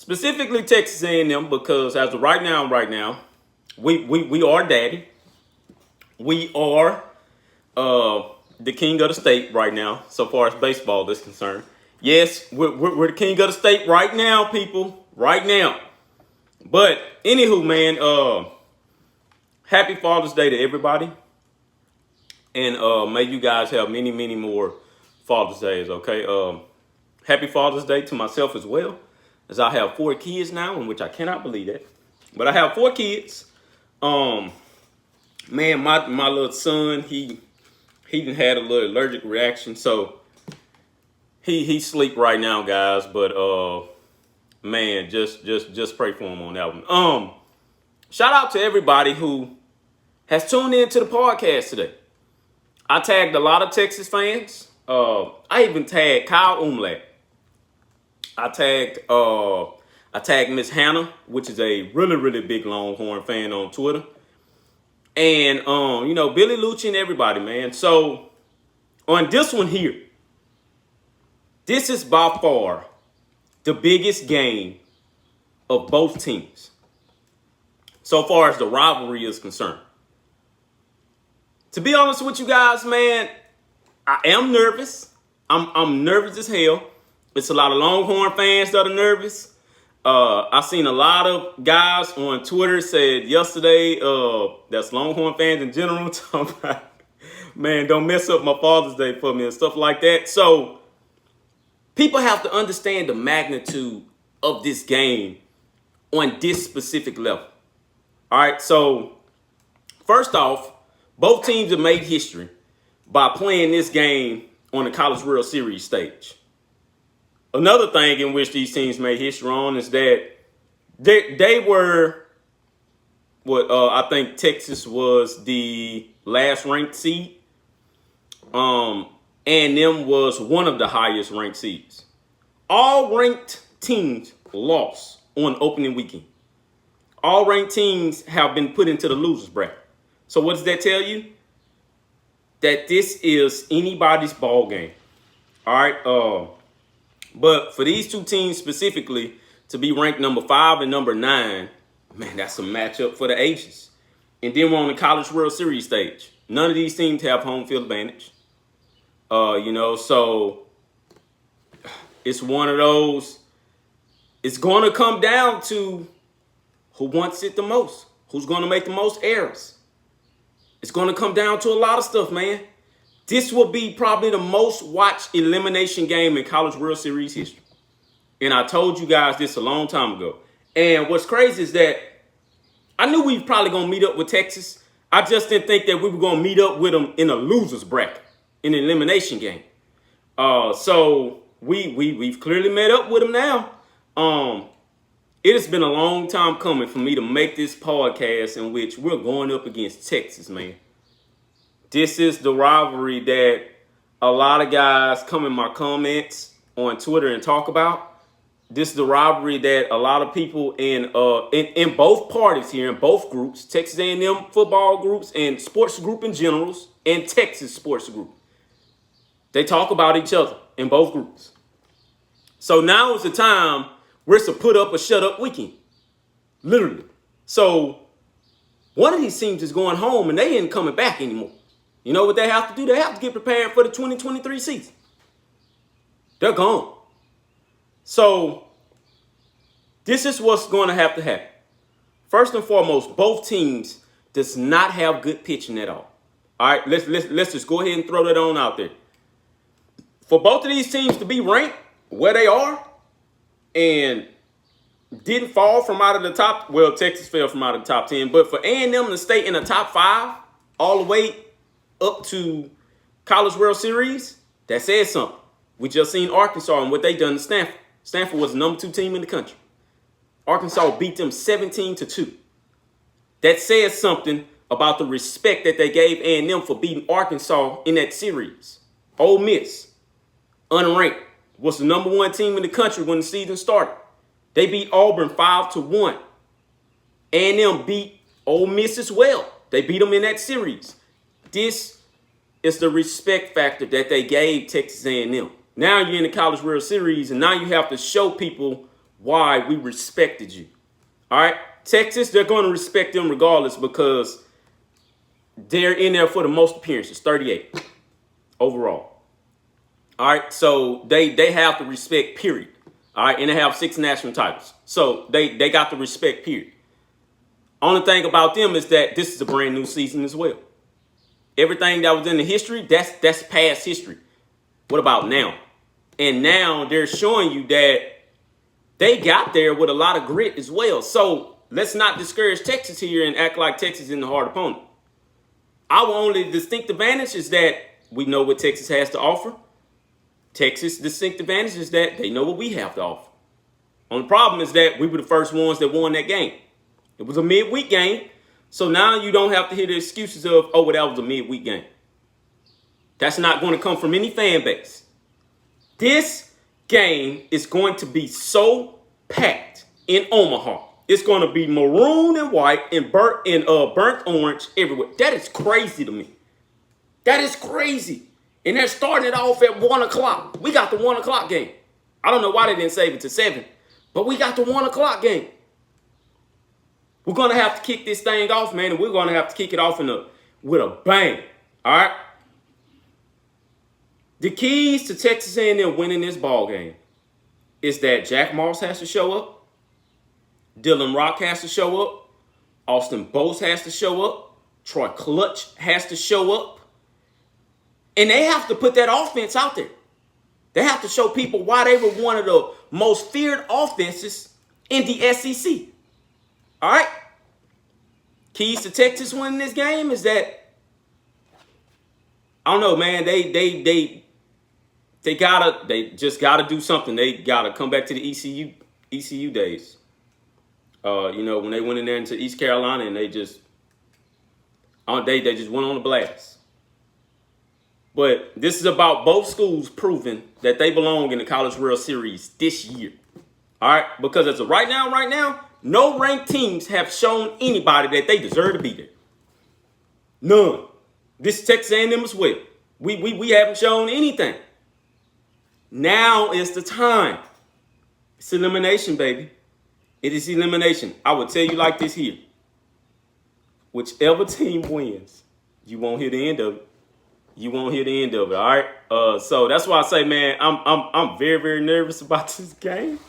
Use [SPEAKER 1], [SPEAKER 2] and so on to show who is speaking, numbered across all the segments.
[SPEAKER 1] specifically Texas A&M, because as of right now, we are daddy. We are the king of the state right now, so far as baseball is concerned. Yes, we're the king of the state right now, people, right now. But anywho, man, happy Father's Day to everybody, and may you guys have many, many more Father's Days. Okay, happy Father's Day to myself as well, as I have 4 kids now, in which I cannot believe that, but I have 4 kids. Man, my little son, he done had a little allergic reaction, so he sleep right now, guys. But man, just pray for him on that one. Shout out to everybody who has tuned in to the podcast today. I tagged a lot of Texas fans. I even tagged Kyle Umlatt. I tagged Miss Hannah, which is a really, really big Longhorn fan on Twitter. And, Billy Lucci and everybody, man. So, on this one here, this is by far the biggest game of both teams, so far as the rivalry is concerned. To be honest with you guys, man, I am nervous. I'm nervous as hell. It's a lot of Longhorn fans that are nervous. I seen a lot of guys on Twitter said yesterday, that's Longhorn fans in general, talking about, man, don't mess up my Father's Day for me and stuff like that. So people have to understand the magnitude of this game on this specific level. All right, so first off, both teams have made history by playing this game on the College World Series stage. Another thing in which these teams made history on is that they were I think Texas was the last ranked seed. And them was one of the highest ranked seeds. All ranked teams lost on opening weekend. All ranked teams have been put into the losers bracket. So what does that tell you? That this is anybody's ball game. All right. But for these two teams specifically to be ranked number 5 and number 9, man, that's a matchup for the ages. And then we're on the College World Series stage. None of these teams have home field advantage. So it's one of those. It's going to come down to who wants it the most, who's going to make the most errors. It's going to come down to a lot of stuff, man. This will be probably the most watched elimination game in College World Series history. And I told you guys this a long time ago. And what's crazy is that I knew we were probably going to meet up with Texas. I just didn't think that we were going to meet up with them in a loser's bracket, in an elimination game. So we've clearly met up with them now. It has been a long time coming for me to make this podcast in which we're going up against Texas, man. This is the rivalry that a lot of guys come in my comments on Twitter and talk about. This is the rivalry that a lot of people in both parties here, in both groups, Texas A&M football groups and sports group in generals, and Texas sports group, they talk about each other in both groups. So now is the time where it's a put up or shut up weekend. Literally. So one of these teams is going home and they ain't coming back anymore. You know what they have to do? They have to get prepared for the 2023 season. They're gone. So this is what's going to happen. First and foremost, both teams does not have good pitching at all. All right, let's just go ahead and throw that on out there. For both of these teams to be ranked where they are and didn't fall from out of the top, well, Texas fell from out of the top 10, but for A&M to stay in the top 5 all the way up to College World Series, that says something. We just seen Arkansas and what they done to Stanford. Stanford was the number 2 team in the country. Arkansas beat them 17-2. That says something about the respect that they gave A&M for beating Arkansas in that series. Ole Miss, unranked, was the number 1 team in the country when the season started. They beat Auburn 5-1. A&M beat Ole Miss as well. They beat them in that series. This is the respect factor that they gave Texas A&M. Now you're in the College World Series, and now you have to show people why we respected you. All right, Texas, they're going to respect them regardless because they're in there for the most appearances, 38 overall. All right, so they have the respect, period. All right, and they have 6 national titles. So they got the respect, period. Only thing about them is that this is a brand new season as well. Everything that was in the history, that's past history. What about now? And now they're showing you that they got there with a lot of grit as well. So let's not discourage Texas here and act like Texas is in the hard opponent. Our only distinct advantage is that we know what Texas has to offer. Texas' distinct advantage is that they know what we have to offer. Only problem is that we were the first ones that won that game. It was a midweek game. So now you don't have to hear the excuses of, oh, well, that was a midweek game. That's not going to come from any fan base. This game is going to be so packed in Omaha. It's going to be maroon and white and burnt orange everywhere. That is crazy to me. That is crazy. And they're starting it off at 1 o'clock. We got the 1 o'clock game. I don't know why they didn't save it to 7, but we got the 1 o'clock game. We're going to have to kick this thing off, man, and we're going to have to kick it off with a bang. All right? The keys to Texas A&M winning this ball game is that Jack Moss has to show up, Dylan Rock has to show up, Austin Bose has to show up, Troy Clutch has to show up, and they have to put that offense out there. They have to show people why they were one of the most feared offenses in the SEC. All right? Keys to Texas winning this game is that, I don't know, man, they just gotta do something. They gotta come back to the ECU days. When they went in there into East Carolina and they just went on a blast. But this is about both schools proving that they belong in the College World Series this year. All right? Because as of right now, no ranked teams have shown anybody that they deserve to be there. None. This is Texas A&M as well. We haven't shown anything. Now is the time. It's elimination, baby. It is elimination. I will tell you like this here. Whichever team wins, you won't hear the end of it. You won't hear the end of it, all right? So that's why I say, man, I'm very, very nervous about this game.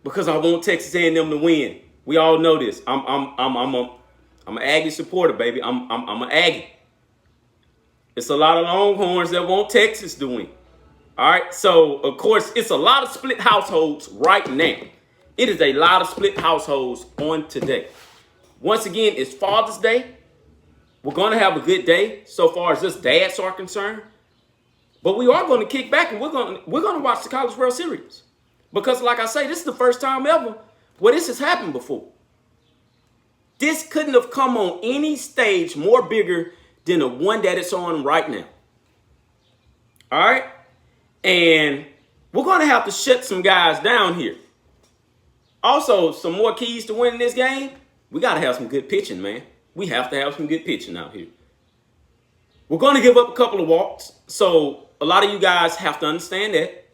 [SPEAKER 1] Because I want Texas A&M to win. We all know this. I'm an Aggie supporter, baby. I'm an Aggie. It's a lot of Longhorns that want Texas to win. All right, so, of course, it's a lot of split households right now. It is a lot of split households on today. Once again, it's Father's Day. We're going to have a good day so far as us dads are concerned. But we are going to kick back and we're going to watch the College World Series. Because, like I say, this is the first time ever where this has happened before. This couldn't have come on any stage more bigger than the one that it's on right now. All right? And we're going to have to shut some guys down here. Also, some more keys to winning this game. We got to have some good pitching, man. We have to have some good pitching out here. We're going to give up a couple of walks. So a lot of you guys have to understand that.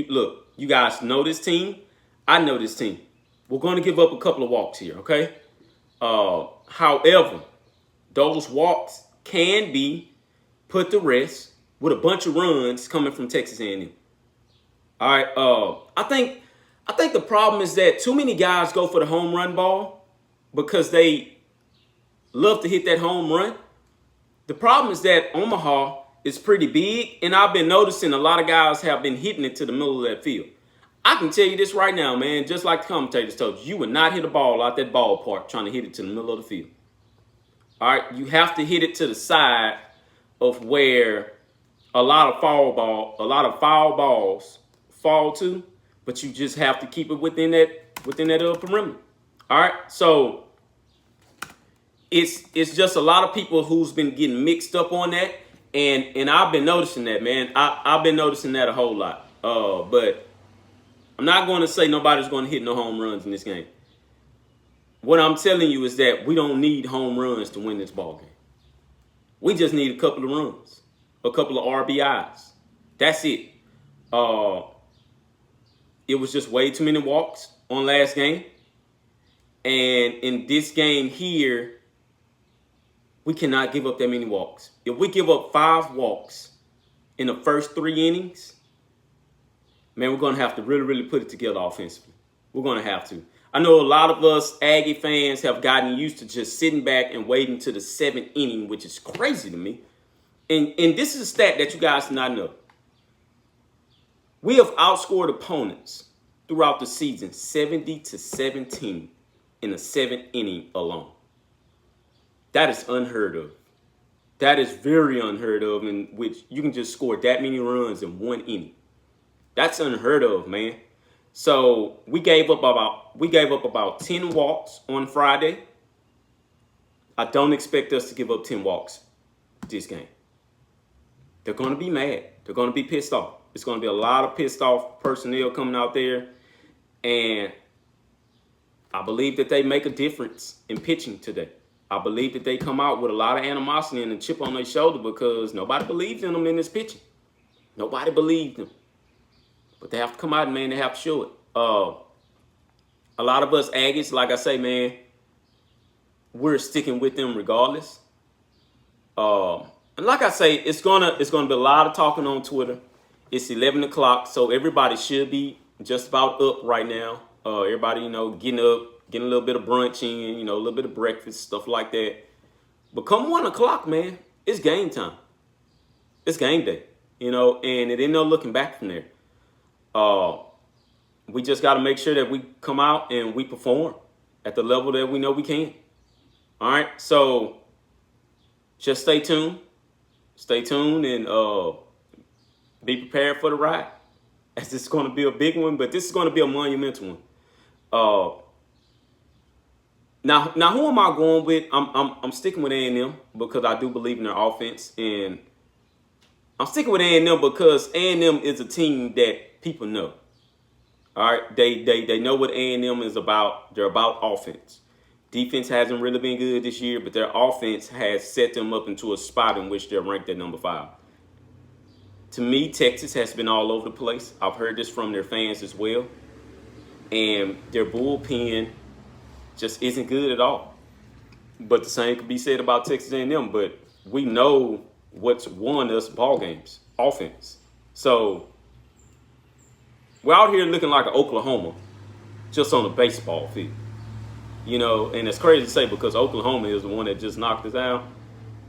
[SPEAKER 1] Look, you guys know this team. I know this team. We're going to give up a couple of walks here, okay? However, those walks can be put to rest with a bunch of runs coming from Texas A&M. All right. I think the problem is that too many guys go for the home run ball because they love to hit that home run. The problem is that Omaha is pretty big, and I've been noticing a lot of guys have been hitting it to the middle of that field. I can tell you this right now, man, just like the commentators told you, you would not hit a ball out that ballpark trying to hit it to the middle of the field. All right, you have to hit it to the side of where a lot of foul balls fall to, but you just have to keep it within that perimeter. All right, so it's just a lot of people who's been getting mixed up on that, and I've been noticing that, man. I've been noticing that a whole lot. But I'm not going to say nobody's going to hit no home runs in this game. What I'm telling you is that we don't need home runs to win this ball game. We just need a couple of runs, a couple of RBIs. That's it. It was just way too many walks on last game. And in this game here, we cannot give up that many walks. If we give up 5 walks in the first 3 innings, man, we're going to have to really, really put it together offensively. We're going to have to. I know a lot of us Aggie fans have gotten used to just sitting back and waiting to the 7th inning, which is crazy to me. And this is a stat that you guys do not know. We have outscored opponents throughout the season 70-17 in the 7th inning alone. That is unheard of. That is very unheard of, in which you can just score that many runs in 1 inning. That's unheard of, man. So we gave up about 10 walks on Friday. I don't expect us to give up 10 walks this game. They're going to be mad. They're going to be pissed off. It's going to be a lot of pissed off personnel coming out there. And I believe that they make a difference in pitching today. I believe that they come out with a lot of animosity and a chip on their shoulder because nobody believed in them in this pitching. Nobody believed them. But they have to come out and, man, they have to show it. A lot of us Aggies, like I say, man, we're sticking with them regardless. And like I say, it's gonna be a lot of talking on Twitter. It's 11 o'clock, so everybody should be just about up right now. Everybody, getting up, getting a little bit of brunch in, a little bit of breakfast, stuff like that. But come 1 o'clock, man, it's game time. It's game day, and it ain't no looking back from there. We just got to make sure that we come out and we perform at the level that we know we can. All right, so just stay tuned. Stay tuned and be prepared for the ride. As this is going to be a big one, but this is going to be a monumental one. Now, who am I going with? I'm sticking with A&M because I do believe in their offense, and I'm sticking with A&M because A&M is a team that people know. All right, they know what A&M is about. They're about offense. Defense hasn't really been good this year, but their offense has set them up into a spot in which they're ranked at number 5. To me, Texas has been all over the place. I've heard this from their fans as well. And their bullpen just isn't good at all. But the same could be said about Texas A&M. But we know what's won us ball games, offense. So we're out here looking like an Oklahoma just on a baseball field. And it's crazy to say because Oklahoma is the one that just knocked us out.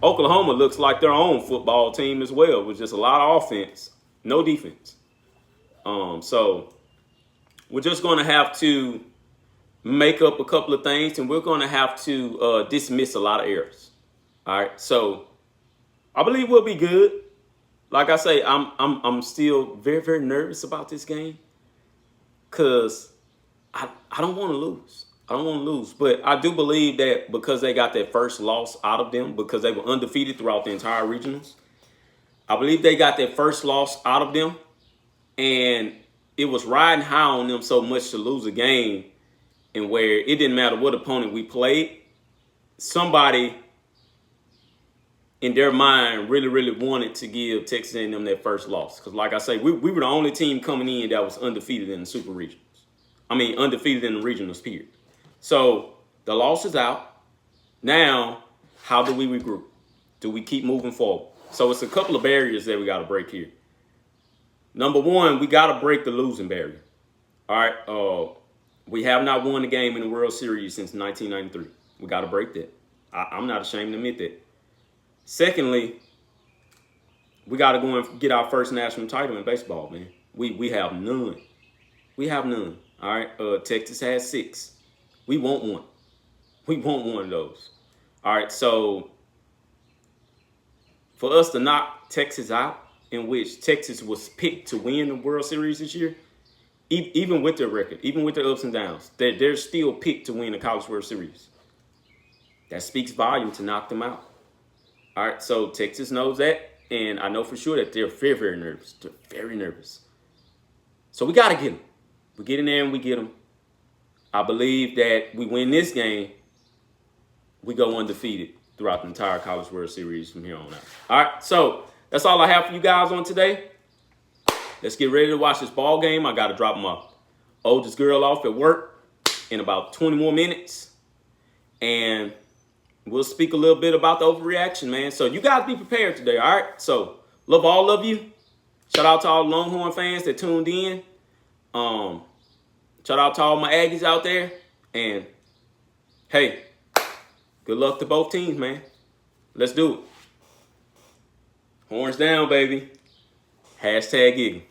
[SPEAKER 1] Oklahoma looks like their own football team as well, with just a lot of offense, no defense. So we're just going to have to make up a couple of things, and we're going to have to dismiss a lot of errors. All right, so I believe we'll be good. Like I say, I'm still very, very nervous about this game because I don't want to lose. I don't want to lose, but I do believe that because they got that first loss out of them, because they were undefeated throughout the entire regionals, I believe they got that first loss out of them, and it was riding high on them so much to lose a game, and where it didn't matter what opponent we played, somebody in their mind really, really wanted to give Texas A&M that first loss. Because like I say, we were the only team coming in that was undefeated in the super regionals. Undefeated in the regionals, period. So the loss is out. Now, how do we regroup? Do we keep moving forward? So it's a couple of barriers that we got to break here. Number one, we got to break the losing barrier. All right. We have not won a game in the World Series since 1993. We got to break that. I'm not ashamed to admit that. Secondly, we got to go and get our first national title in baseball, man. We have none. We have none. All right. Texas has 6. We want one. We want one of those. All right, so for us to knock Texas out, in which Texas was picked to win the World Series this year, even with their record, even with their ups and downs, they're still picked to win the College World Series. That speaks volume to knock them out. All right, so Texas knows that, and I know for sure that they're very, very nervous. They're very nervous. So we got to get them. We get in there and we get them. I believe that we win this game, we go undefeated throughout the entire College World Series from here on out. All right, so that's all I have for you guys on today. Let's get ready to watch this ball game. I got to drop my oldest girl off at work in about 20 more minutes. And we'll speak a little bit about the overreaction, man. So you guys be prepared today, all right? So love all of you. Shout out to all Longhorn fans that tuned in. Shout out to all my Aggies out there. And hey, good luck to both teams, man. Let's do it. Horns down, baby. #Eagle.